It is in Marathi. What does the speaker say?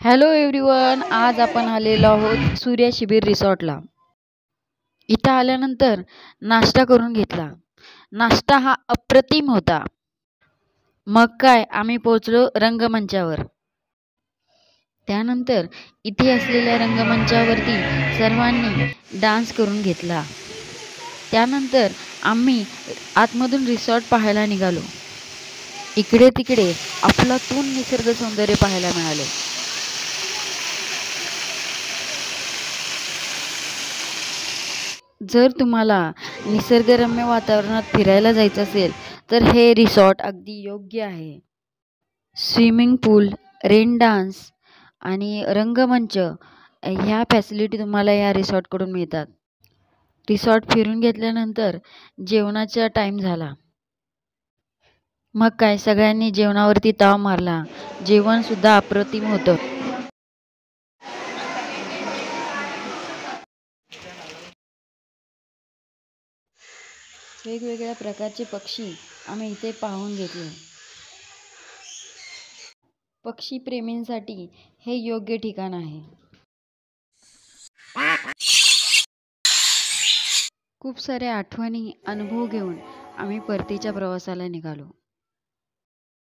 हॅलो एव्हरीवन, आज आपण आलेलो आहोत सूर्य शिबिर रिसॉर्टला। इथं आल्यानंतर नाश्ता करून घेतला। नाश्ता हा अप्रतिम होता। मग काय आम्ही पोहोचलो रंगमंचावर। त्यानंतर इथे असलेल्या रंगमंचावरती सर्वांनी डान्स करून घेतला। त्यानंतर आम्ही आतमधून रिसॉर्ट पाहायला निघालो। इकडे तिकडे अफलातून निसर्ग सौंदर्य पाहायला मिळाले। जर तुम्हाला निसर्गरम्य वातावरणात फिरायला जायचं असेल तर हे रिसॉर्ट अगदी योग्य आहे। स्विमिंग पूल, रेन डान्स आणि रंगमंच ह्या फॅसिलिटी तुम्हाला या रिसॉर्टकडून मिळतात। रिसॉर्ट फिरून घेतल्यानंतर जेवणाचा टाइम झाला। मग काय सगळ्यांनी जेवणावरती ताव मारला। जेवण सुद्धा अप्रतिम होतं। वेगवेगळ्या प्रकारचे पक्षी आम्ही इथे पाहून घेतले। पक्षी प्रेमींसाठी हे योग्य ठिकाण आहे। खूप साऱ्या आठवणी अनुभव घेऊन आम्ही परतीच्या प्रवासाला निघालो।